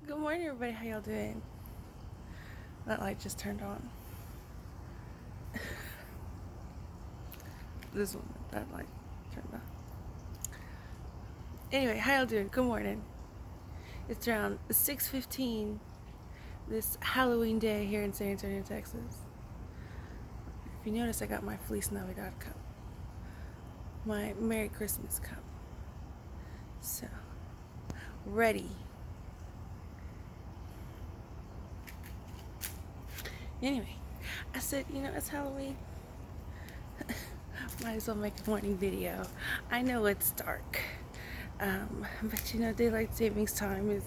Good morning, everybody. How y'all doing? That light just turned on. This one, that light turned on. Anyway, how y'all doing? Good morning. It's around 6:15 this Halloween day here in San Antonio, Texas. If you notice, I got my Feliz Navidad cup, my Merry Christmas cup. So, ready. Anyway, I said, it's Halloween. Might as well make a morning video. I know it's dark, but daylight savings time is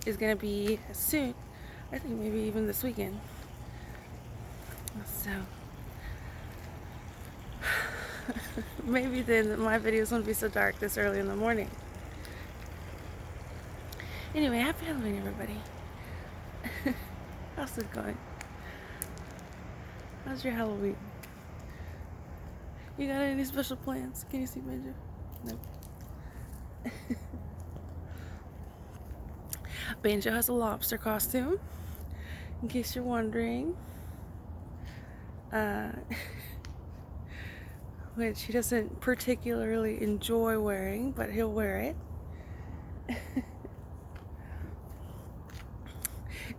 is gonna be soon. I think maybe even this weekend. So maybe then my videos won't be so dark this early in the morning. Anyway, happy Halloween, everybody. How's it going? How's your Halloween? You got any special plans? Can you see Benja? Nope. Banjo has a lobster costume, in case you're wondering. Which he doesn't particularly enjoy wearing, but he'll wear it.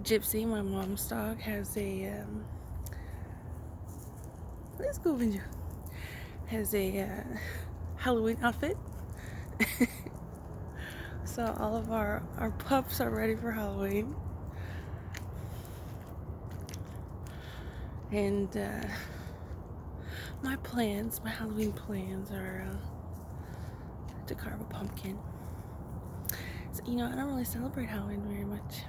Gypsy, my mom's dog, has a let's go, Benjo. Has a Halloween outfit. So all of our pups are ready for Halloween. And my Halloween plans are to carve a pumpkin. So, I don't really celebrate Halloween very much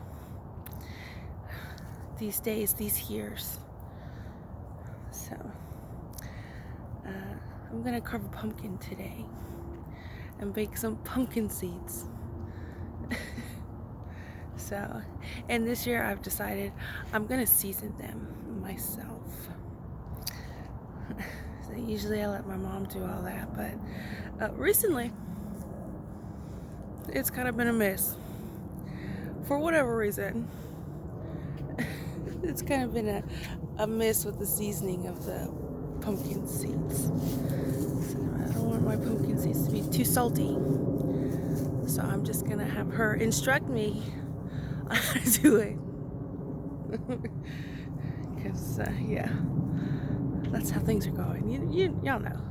these days, these years. So I'm gonna carve a pumpkin today and bake some pumpkin seeds. So, and this year I've decided I'm gonna season them myself. So usually I let my mom do all that, but recently it's kind of been a mess for whatever reason. It's kind of been a mess with the seasoning of the pumpkin seeds. So I don't want my pumpkin seeds to be too salty, so I'm just gonna have her instruct me on how to do it. Because yeah, that's how things are going. Y'all know.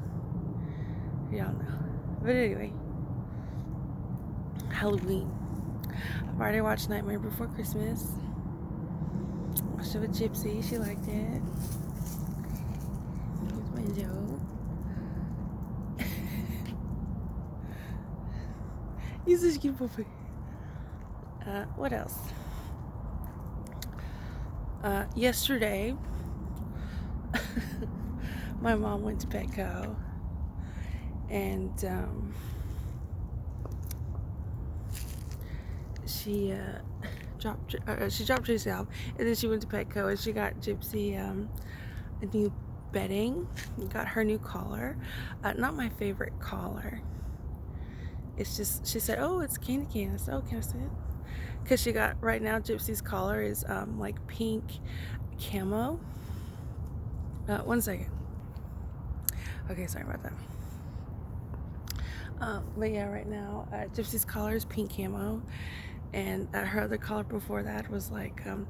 But anyway, Halloween. I've already watched Nightmare Before Christmas. Watched it with Gypsy. She liked it. Here's my Joe. He's such a cute puppy. What else? Yesterday, my mom went to Petco, and she dropped Gypsy off, and then she went to Petco and she got Gypsy a new bedding, got her new collar. Not my favorite collar. It's just, she said, "Oh, it's candy cane." I said, "Oh, can I see it?" Because she got, right now Gypsy's collar is like pink camo. One second. Okay, sorry about that. But yeah, right now Gypsy's collar is pink camo, and her other collar before that was like and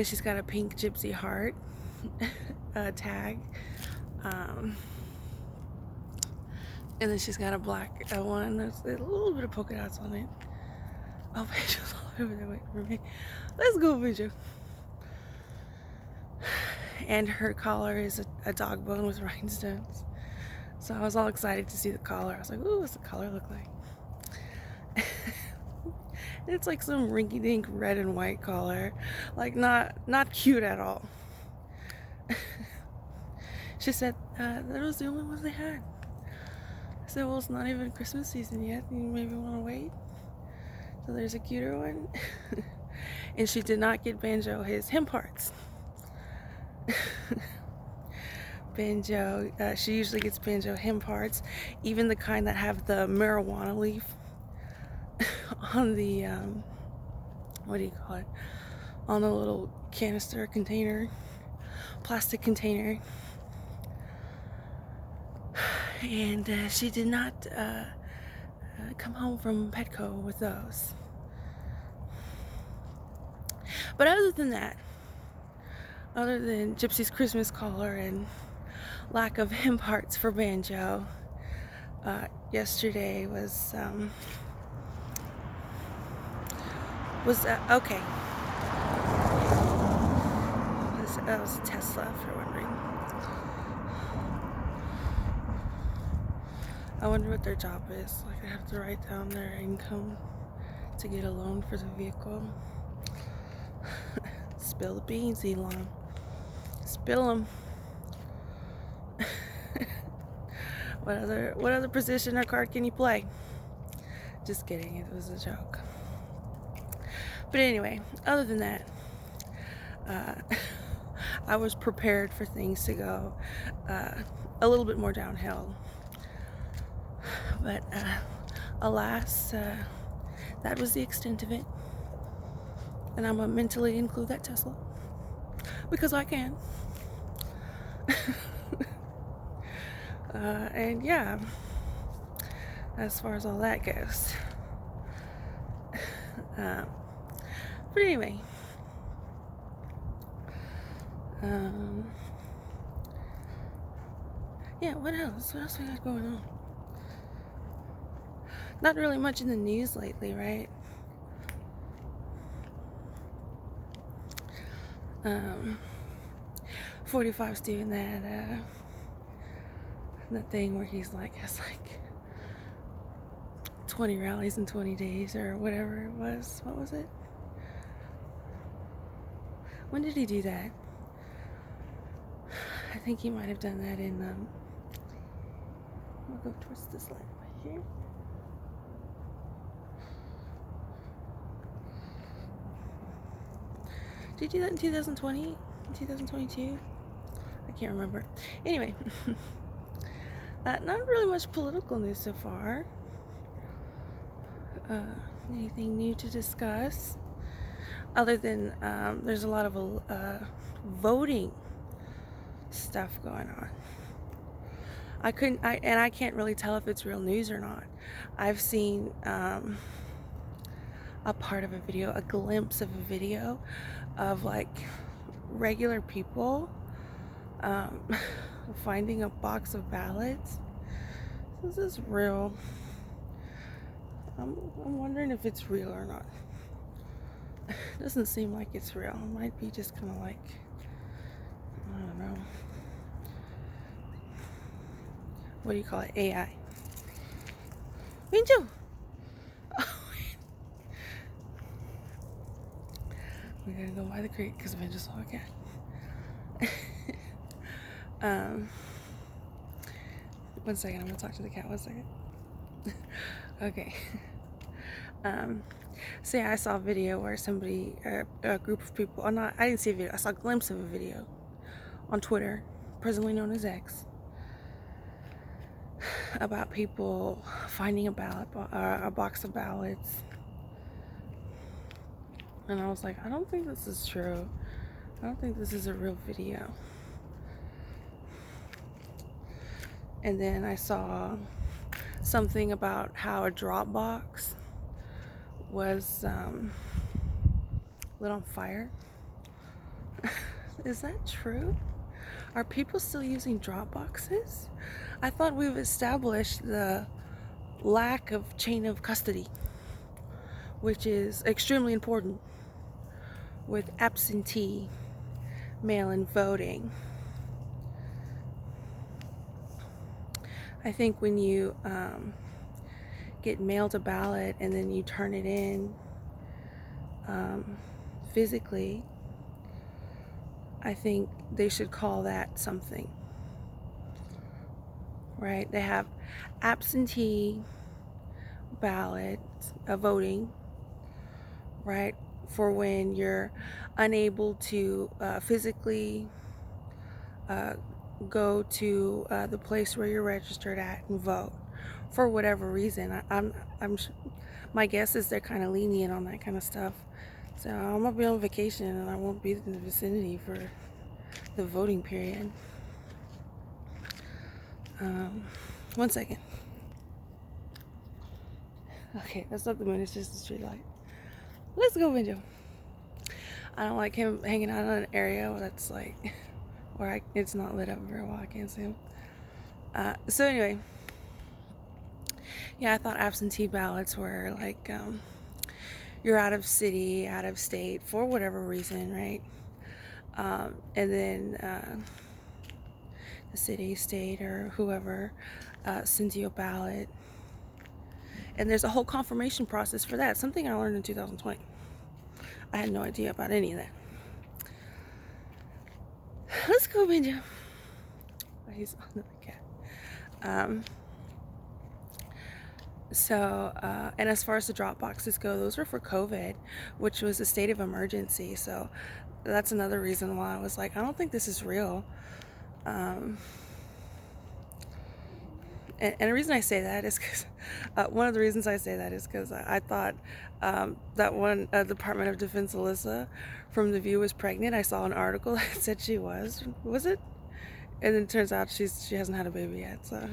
she's got a pink Gypsy heart tag, and then she's got a black one. There's a little bit of polka dots on it. Oh, Benjo's all over there waiting for me. Let's go, Benjo. And her collar is a dog bone with rhinestones. So I was all excited to see the collar. I was like, "Ooh, what's the collar look like?" It's like some rinky-dink red and white collar, like not cute at all. She said that was the only one they had. I said, "Well, it's not even Christmas season yet. You maybe want to wait." So there's a cuter one. And she did not get Banjo his hem parts. Banjo, she usually gets Banjo hem parts, even the kind that have the marijuana leaf on the, what do you call it? On the little canister container, plastic container. And she did not come home from Petco with those. But other than that, other than Gypsy's Christmas collar and lack of hem parts for banjo, yesterday was okay. That was a Tesla, if you're wondering. I wonder what their job is. Like, I have to write down their income to get a loan for the vehicle. Spill the beans, Elon. Spill them. What other position or card can you play? Just kidding, it was a joke. But anyway, other than that, I was prepared for things to go a little bit more downhill. But alas, that was the extent of it. And I'm gonna mentally include that Tesla because I can. And yeah, as far as all that goes. But anyway, yeah, what else? What else we got going on? Not really much in the news lately, right? 45's doing that thing where he's like, has like 20 rallies in 20 days or whatever it was. What was it? When did he do that? I think he might have done that in, I'll go towards this light right here. Did he do that in 2020? 2022? I can't remember. Anyway, not really much political news so far. Anything new to discuss? Other than there's a lot of voting stuff going on. I can't really tell if it's real news or not. I've seen a part of a video, a glimpse of a video of like regular people finding a box of ballots. Is this real? I'm wondering if it's real or not. It doesn't seem like it's real. It might be just kind of like, I don't know. What do you call it? AI. Minju! We gotta go by the creek because I just saw a cat. One second, I'm gonna talk to the cat. 1 second. Okay. So yeah, I saw a video where somebody, a group of people, I didn't see a video, I saw a glimpse of a video on Twitter, presently known as X, about people finding a box of ballots. And I was like, I don't think this is true. I don't think this is a real video. And then I saw something about how a Dropbox was lit on fire. Is that true? Are people still using Dropboxes? I thought we've established the lack of chain of custody, which is extremely important with absentee mail-in voting. I think when you get mailed a ballot and then you turn it in physically, I think they should call that something, right? They have absentee ballot voting, right, for when you're unable to physically go to the place where you're registered at and vote, for whatever reason. My guess is they're kind of lenient on that kind of stuff. So I'm gonna be on vacation and I won't be in the vicinity for the voting period. 1 second. Okay, that's not the moon, it's just the street light. Let's go, Benjo. I don't like him hanging out in an area that's like where it's not lit up very well. I can't see him. So anyway, yeah, I thought absentee ballots were like you're out of city, out of state for whatever reason, right? And then the city, state, or whoever sends you a ballot. And there's a whole confirmation process for that. Something I learned in 2020. I had no idea about any of that. Let's go, Benjo. He's on the cat. And as far as the drop boxes go, those were for COVID, which was a state of emergency. So that's another reason why I was like, I don't think this is real. And the reason I say that is because one of the reasons I say that is because I thought that one Department of Defense Alyssa from The View was pregnant. I saw an article that said she was it? And then it turns out she hasn't had a baby yet. So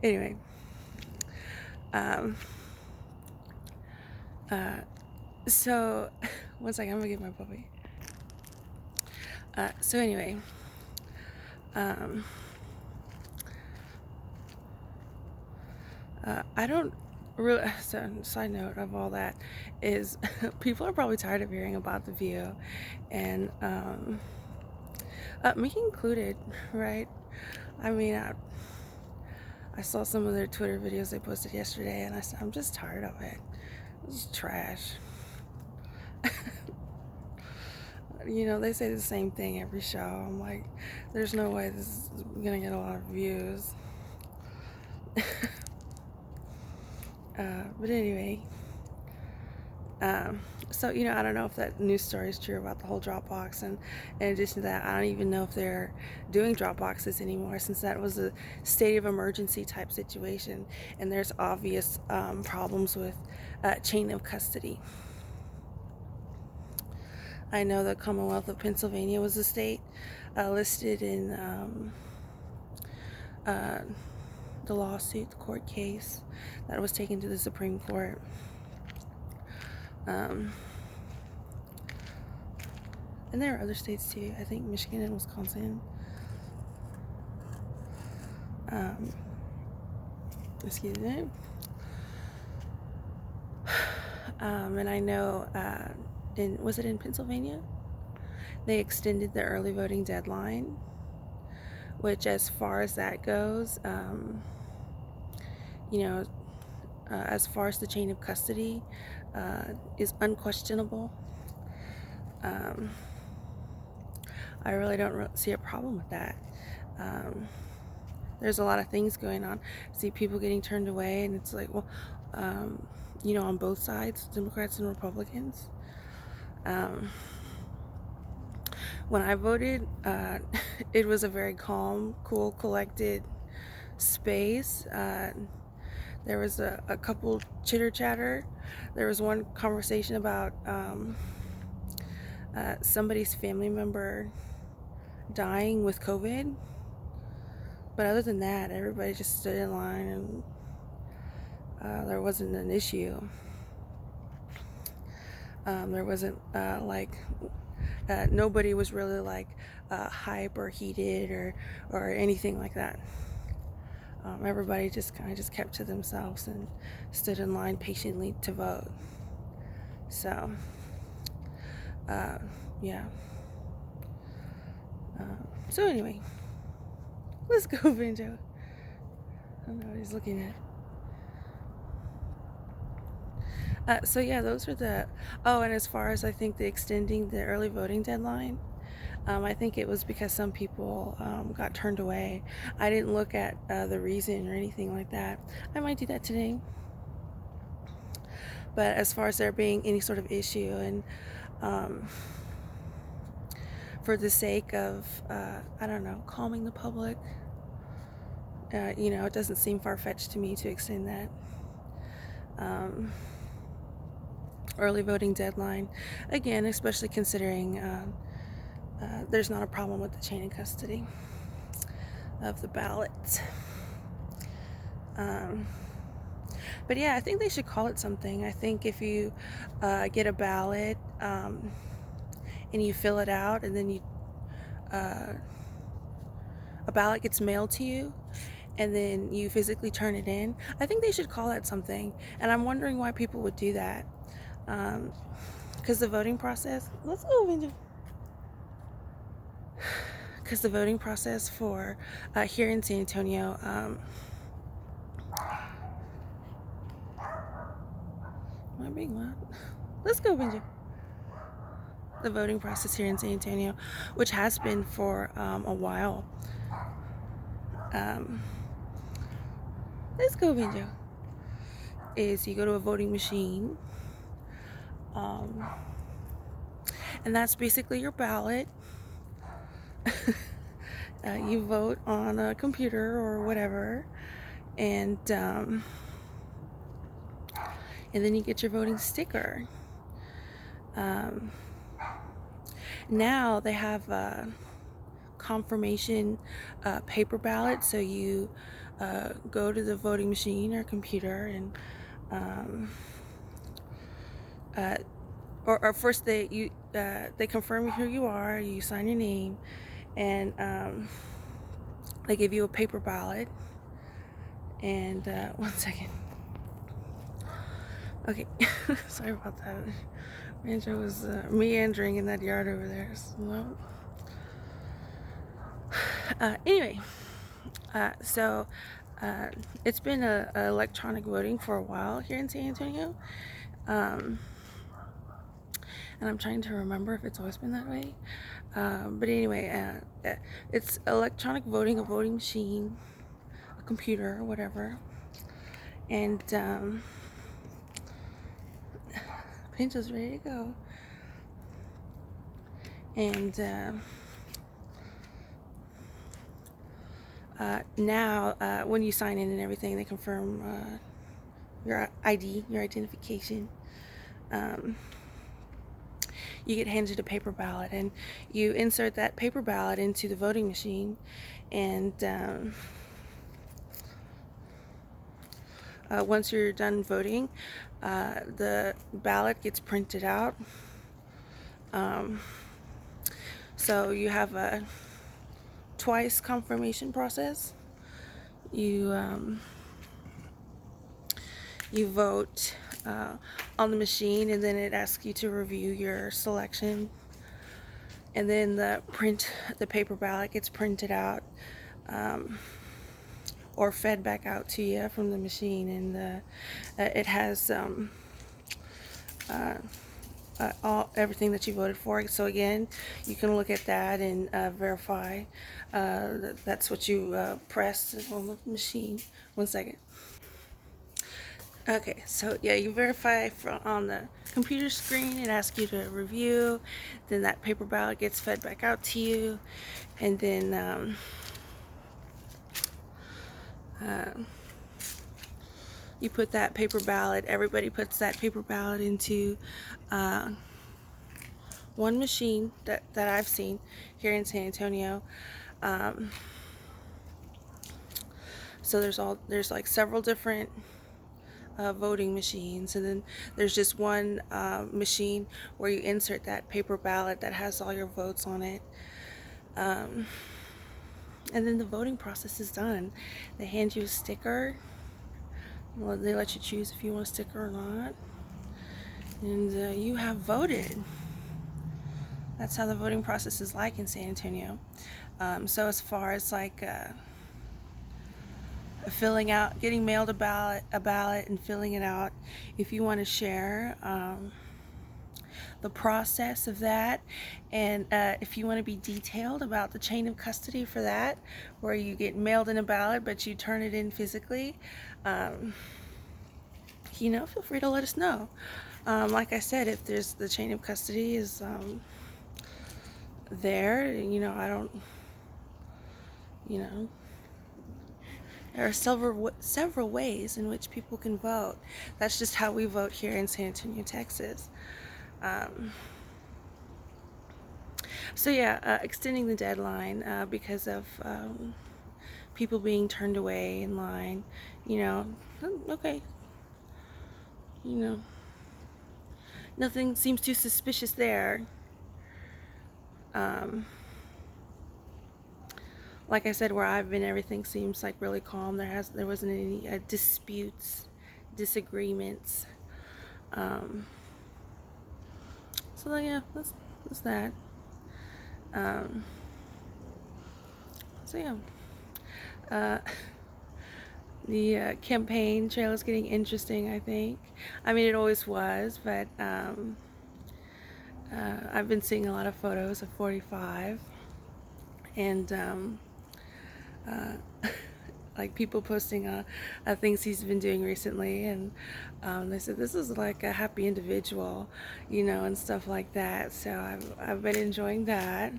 anyway, so 1 second, I'm gonna get my puppy. So anyway, I don't really. So, side note of all that is, people are probably tired of hearing about The View, and me included, right? I mean, I saw some of their Twitter videos they posted yesterday, and I said, I'm just tired of it. It's trash. You know, they say the same thing every show. I'm like, there's no way this is gonna get a lot of views. But anyway, so, you know, I don't know if that news story is true about the whole Dropbox, and in addition to that, I don't even know if they're doing Dropboxes anymore, since that was a state of emergency type situation, and there's obvious problems with chain of custody. I know the Commonwealth of Pennsylvania was a state listed in the lawsuit, the court case that was taken to the Supreme Court. And there are other states too. I think Michigan and Wisconsin. Excuse me. And I know was it in Pennsylvania? They extended the early voting deadline, which, as far as that goes, you know, as far as the chain of custody is unquestionable. I really don't see a problem with that. There's a lot of things going on. I see people getting turned away, and it's like, well, you know, on both sides, Democrats and Republicans. When I voted, it was a very calm, cool, collected space. There was a couple chitter chatter. There was one conversation about somebody's family member dying with COVID. But other than that, everybody just stood in line, and there wasn't an issue. There wasn't nobody was really like hype or heated or anything like that. Everybody just kind of just kept to themselves and stood in line patiently to vote. So, yeah. So anyway, let's go, Benjo. I don't know what he's looking at. So yeah, those are the. Oh, and as far as I think the extending the early voting deadline, I think it was because some people got turned away. I didn't look at the reason or anything like that. I might do that today. But as far as there being any sort of issue, and for the sake of, I don't know, calming the public, You know, it doesn't seem far-fetched to me to extend that early voting deadline. Again, especially considering there's not a problem with the chain of custody of the ballots. But yeah, I think they should call it something. I think if you get a ballot and you fill it out, and then a ballot gets mailed to you, and then you physically turn it in, I think they should call that something. And I'm wondering why people would do that. Because the voting process, let's go, Vinja. Because the voting process for here in San Antonio, am I being loud? Let's go, Vinja. The voting process here in San Antonio, which has been for a while. Let's go, Vinja. Is you go to a voting machine, and that's basically your ballot. You vote on a computer or whatever, and then you get your voting sticker. Now they have confirmation paper ballot, so you go to the voting machine or computer, and or first they confirm who you are, you sign your name, and they give you a paper ballot. And 1 second. Okay, sorry about that. Andrew was meandering in that yard over there. So, anyway, so it's been a electronic voting for a while here in San Antonio, and I'm trying to remember if it's always been that way. But anyway, it's electronic voting, a voting machine, a computer, or whatever, and Pincho's ready to go. And now when you sign in and everything, they confirm your ID, your identification. You get handed a paper ballot, and you insert that paper ballot into the voting machine, and once you're done voting, the ballot gets printed out. So you have a twice confirmation process. You vote on the machine, and then it asks you to review your selection, and then the paper ballot gets printed out or fed back out to you from the machine, and it has everything that you voted for. So again, you can look at that and verify that's what you pressed on the machine. 1 second. Okay, so yeah, you verify on the computer screen. It asks you to review, then that paper ballot gets fed back out to you, and then you put that paper ballot, everybody puts that paper ballot into one machine that I've seen here in San Antonio. So there's like several different voting machines, and then there's just one machine where you insert that paper ballot that has all your votes on it, and then the voting process is done. They hand you a sticker. Well, they let you choose if you want a sticker or not, and you have voted. That's how the voting process is like in San Antonio. So as far as like filling out, getting mailed a ballot and filling it out, if you want to share the process of that, and if you want to be detailed about the chain of custody for that, where you get mailed in a ballot but you turn it in physically, feel free to let us know. Like I said, if there's the chain of custody is there, I don't, There are several ways in which people can vote. That's just how we vote here in San Antonio, Texas. Um, so yeah, extending the deadline because of people being turned away in line. You know, okay. You know, nothing seems too suspicious there. Um, like I said, where I've been, everything seems like really calm. There wasn't any disputes, disagreements. Um, so yeah, that's that. Um, so yeah, uh, the campaign trail is getting interesting. I think. I mean, it always was, but I've been seeing a lot of photos of 45, and like people posting things he's been doing recently, and they said this is like a happy individual, and stuff like that. So I've been enjoying that.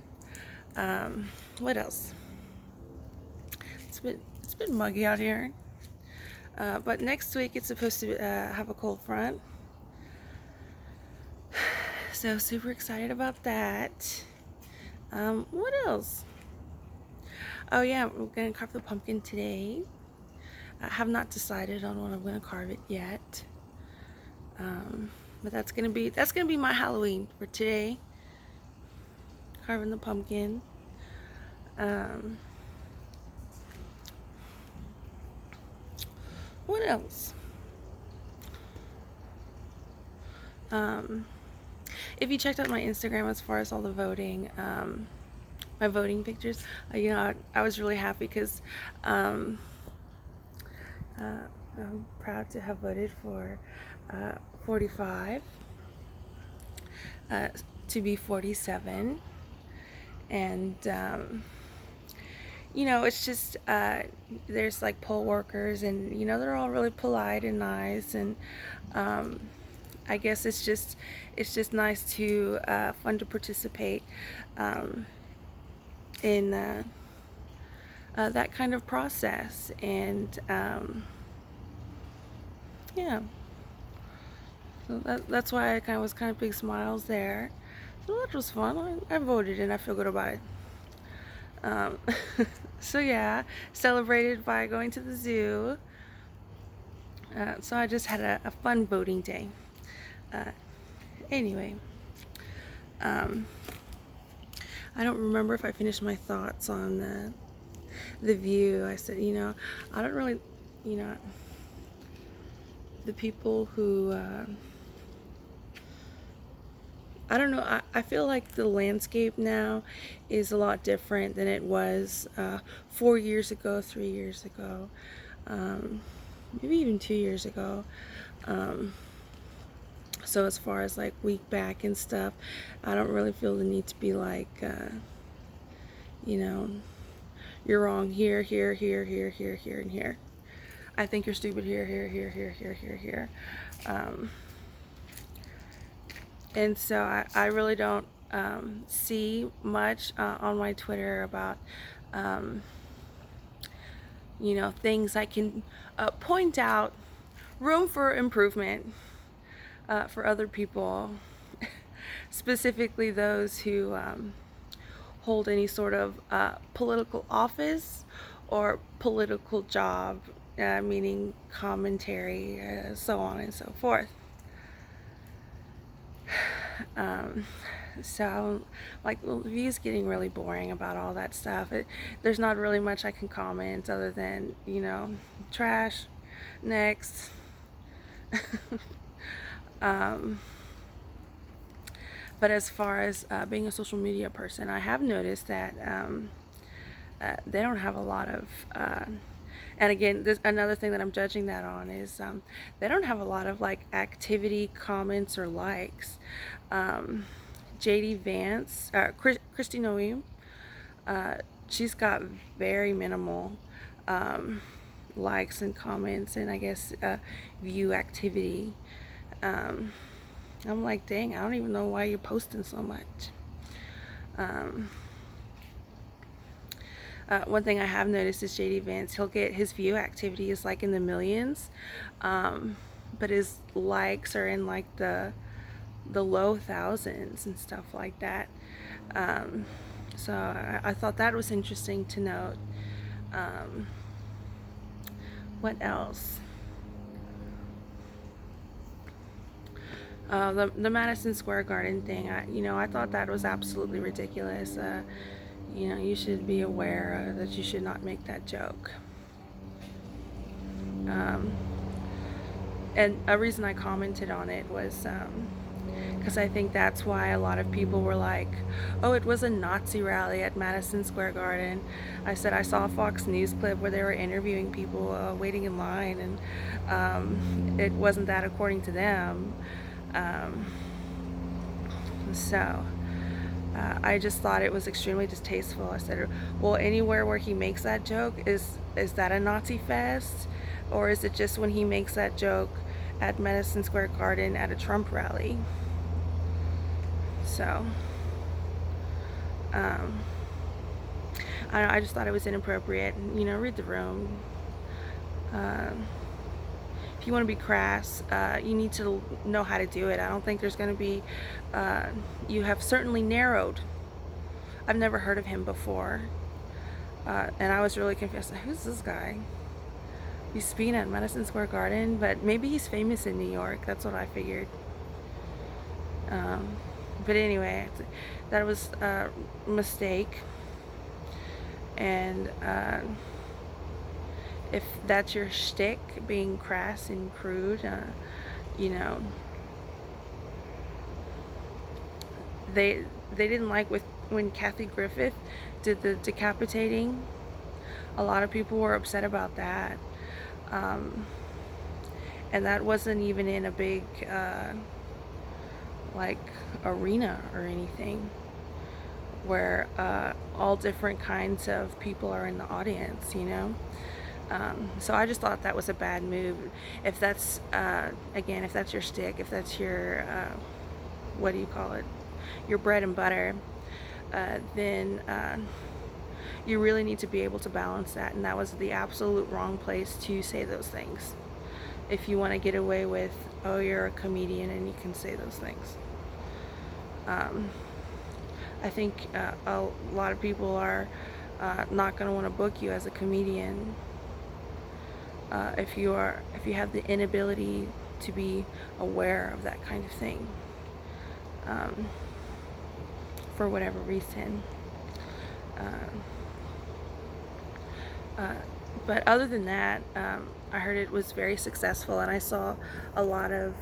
What else? It's been muggy out here, but next week it's supposed to have a cold front, so super excited about that. What else? Oh yeah, we're gonna carve the pumpkin today. I have not decided on what I'm gonna carve it yet. But that's gonna be my Halloween for today. Carving the pumpkin. What else? If you checked out my Instagram as far as all the voting, my voting pictures, I was really happy because I'm proud to have voted for 45 to be 47, and it's just there's like poll workers, and they're all really polite and nice, and I guess it's just nice to fun to participate in that kind of process, and yeah, so that's why I was kind of big smiles there. So that was fun. I voted and I feel good about it. So yeah, celebrated by going to the zoo. So I just had a fun voting day. Anyway, I don't remember if I finished my thoughts on the view. I said, I don't really, the people who, I don't know, I feel like the landscape now is a lot different than it was 4 years ago, 3 years ago, maybe even 2 years ago. So as far as like week back and stuff, I don't really feel the need to be like, you're wrong here, here, here, here, here, here, and here. I think you're stupid here, here, here, here, here, here, here. And so I really don't see much on my Twitter about, things I can point out, room for improvement for other people, specifically those who hold any sort of political office or political job, meaning commentary, so on and so forth. So like, well, the view's getting really boring about all that stuff. There's not really much I can comment other than, trash, next. But as far as being a social media person, I have noticed that they don't have a lot of, and again, another thing that I'm judging that on is they don't have a lot of like activity, comments, or likes. JD Vance, Christy Noem, she's got very minimal likes and comments, and I guess view activity. I'm like, dang, I don't even know why you're posting so much. One thing I have noticed is JD Vance, he'll get his view activity is like in the millions, but his likes are in like the low thousands and stuff like that. So I thought that was interesting to note. What else? The Madison Square Garden thing, I thought that was absolutely ridiculous. You should be aware that you should not make that joke. And a reason I commented on it was because I think that's why a lot of people were like, oh, it was a Nazi rally at Madison Square Garden. I said I saw a Fox News clip where they were interviewing people waiting in line, and it wasn't that according to them. So I just thought it was extremely distasteful. I said, well, anywhere where he makes that joke, is that a Nazi fest? Or is it just when he makes that joke at Madison Square Garden at a Trump rally? So, I just thought it was inappropriate. Read the room. If you want to be crass, you need to know how to do it. I don't think there's going to be, you have certainly narrowed. I've never heard of him before. And I was really confused. Who's this guy? He's speaking at Madison Square Garden, but maybe he's famous in New York. That's what I figured. But anyway, that was a mistake. And if that's your shtick, being crass and crude, they didn't like when Kathy Griffith did the decapitating. A lot of people were upset about that. And that wasn't even in a big like arena or anything where all different kinds of people are in the audience, so I just thought that was a bad move. If that's again, if that's your stick, if that's your what do you call it, your bread and butter, then you really need to be able to balance that, and that was the absolute wrong place to say those things. If you want to get away with, oh, you're a comedian and you can say those things. I think a lot of people are not going to want to book you as a comedian if you have the inability to be aware of that kind of thing, for whatever reason. But other than that, I heard it was very successful, and I saw a lot of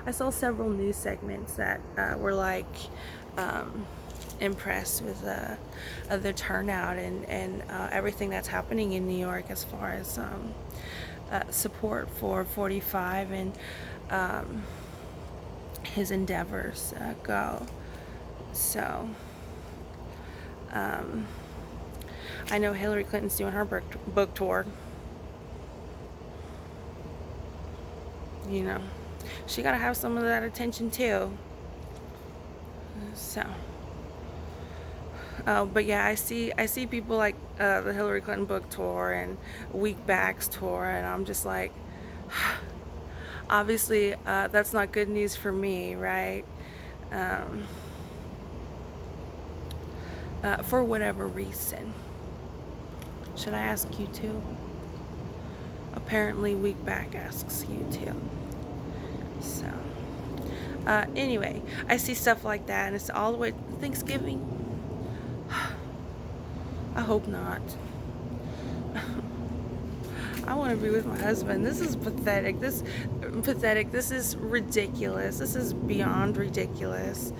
I saw several news segments that were like impressed with the turnout and everything that's happening in New York as far as support for 45 and his endeavors go. So I know Hillary Clinton's doing her book tour. She gotta have some of that attention too. So, but yeah, I see people like the Hillary Clinton book tour and Week Back's tour, and I'm just like, obviously, that's not good news for me, right? For whatever reason. Should I ask you too? Apparently, Week Back asks you too. So, anyway, I see stuff like that, and it's all the way Thanksgiving. I hope not. I want to be with my husband. This is pathetic. This is ridiculous. This is beyond ridiculous.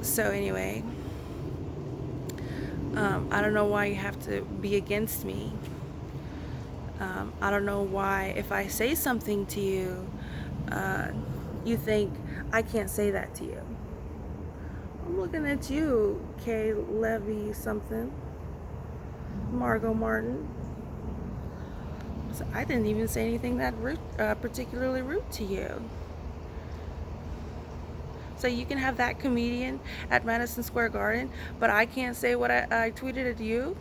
So anyway, I don't know why you have to be against me. I don't know why, if I say something to you, you think I can't say that to you. I'm looking at you, Kay Levy something, Margot Martin. So I didn't even say anything that rude, particularly rude to you. So you can have that comedian at Madison Square Garden, but I can't say what I tweeted at you.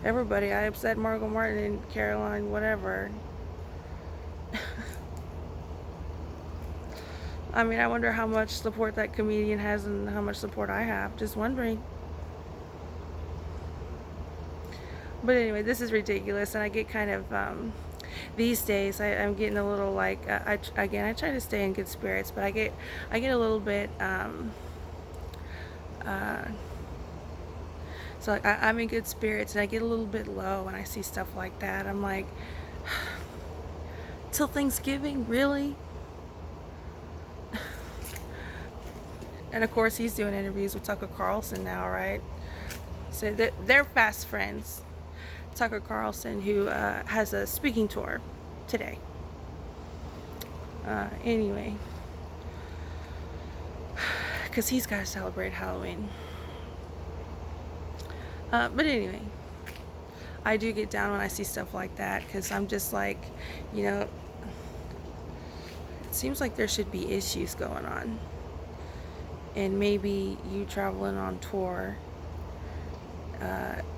Everybody, I upset Margot Martin and Caroline, whatever. I mean, I wonder how much support that comedian has and how much support I have. Just wondering. But anyway, this is ridiculous, and I get kind of these days I'm getting a little like I try to stay in good spirits, but I get a little bit so like I'm in good spirits and I get a little bit low when I see stuff like that. I'm like, till Thanksgiving, really? And of course he's doing interviews with Tucker Carlson now, right? So they're fast friends. Tucker Carlson, who has a speaking tour today. Anyway, because he's got to celebrate Halloween. But anyway, I do get down when I see stuff like that, because I'm just like, you know, it seems like there should be issues going on. And maybe you traveling on tour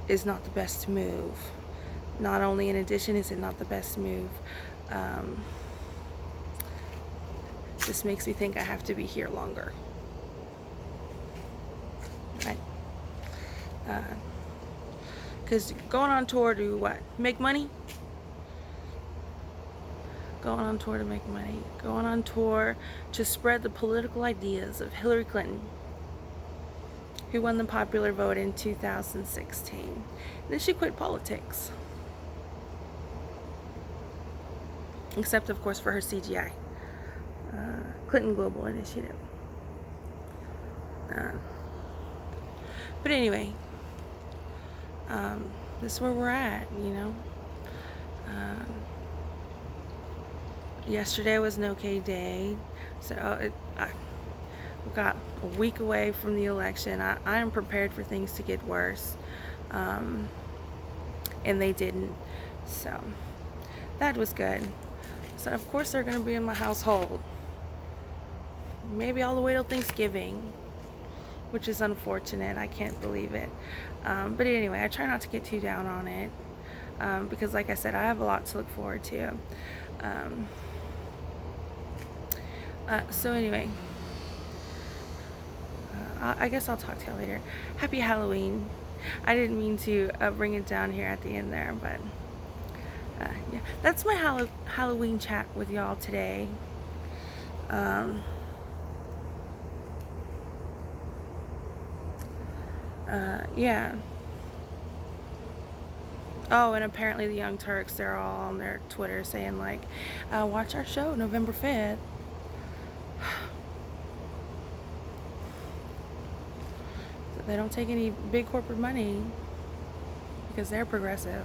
is not the best move. Not only in addition is it not the best move, this makes me think I have to be here longer. Right? Because going on tour to what? Make money? Going on tour to make money. Going on tour to spread the political ideas of Hillary Clinton, who won the popular vote in 2016. And then she quit politics. Except, of course, for her CGI. Clinton Global Initiative. But anyway, this is where we're at, you know. Yesterday was an okay day. So we got a week away from the election. I am prepared for things to get worse. And they didn't. So that was good. So of course they're going to be in my household. Maybe all the way till Thanksgiving, which is unfortunate. I can't believe it. But anyway, I try not to get too down on it, because like I said, I have a lot to look forward to. So anyway, I guess I'll talk to you later. Happy Halloween. I didn't mean to bring it down here at the end there, but yeah, that's my Halloween chat with y'all today. Yeah. Oh, and apparently the Young Turks, they're all on their Twitter saying like, watch our show November 5th. So they don't take any big corporate money because they're progressive.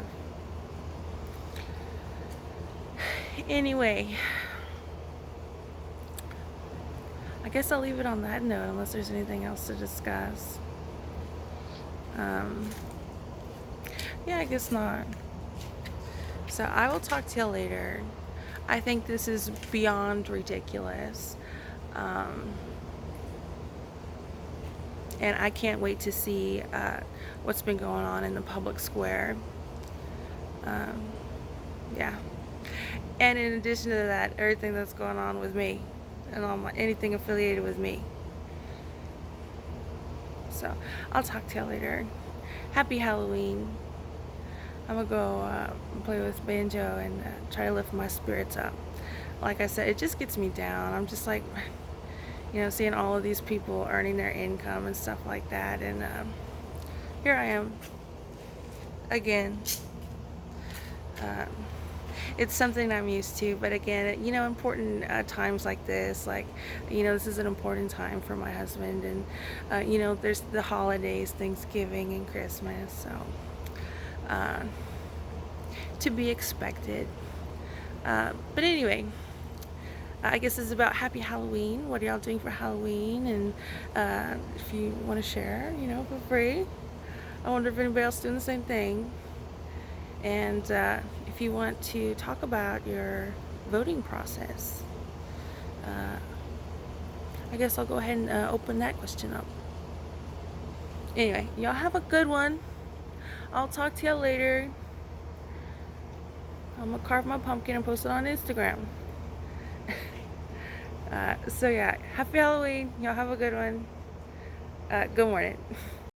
Anyway, I guess I'll leave it on that note unless there's anything else to discuss. Yeah, I guess not. So I will talk to you later. I think this is beyond ridiculous. And I can't wait to see what's been going on in the public square. Yeah. And in addition to that, everything that's going on with me and anything affiliated with me. So I'll talk to you later. Happy Halloween. I'm gonna go play with banjo and try to lift my spirits up. Like I said, it just gets me down. I'm just like, you know, seeing all of these people earning their income and stuff like that, and here I am again. It's something I'm used to, but again, you know, important times like this, like, you know, this is an important time for my husband, and you know, there's the holidays, Thanksgiving and Christmas, so to be expected. But anyway, I guess it's about Happy Halloween. What are y'all doing for Halloween? And if you want to share, you know, feel free. I wonder if anybody else is doing the same thing. And if you want to talk about your voting process, I guess I'll go ahead and open that question up. Anyway, y'all have a good one. I'll talk to y'all later. I'm gonna carve my pumpkin and post it on Instagram. So yeah, happy Halloween. Y'all have a good one. Good morning.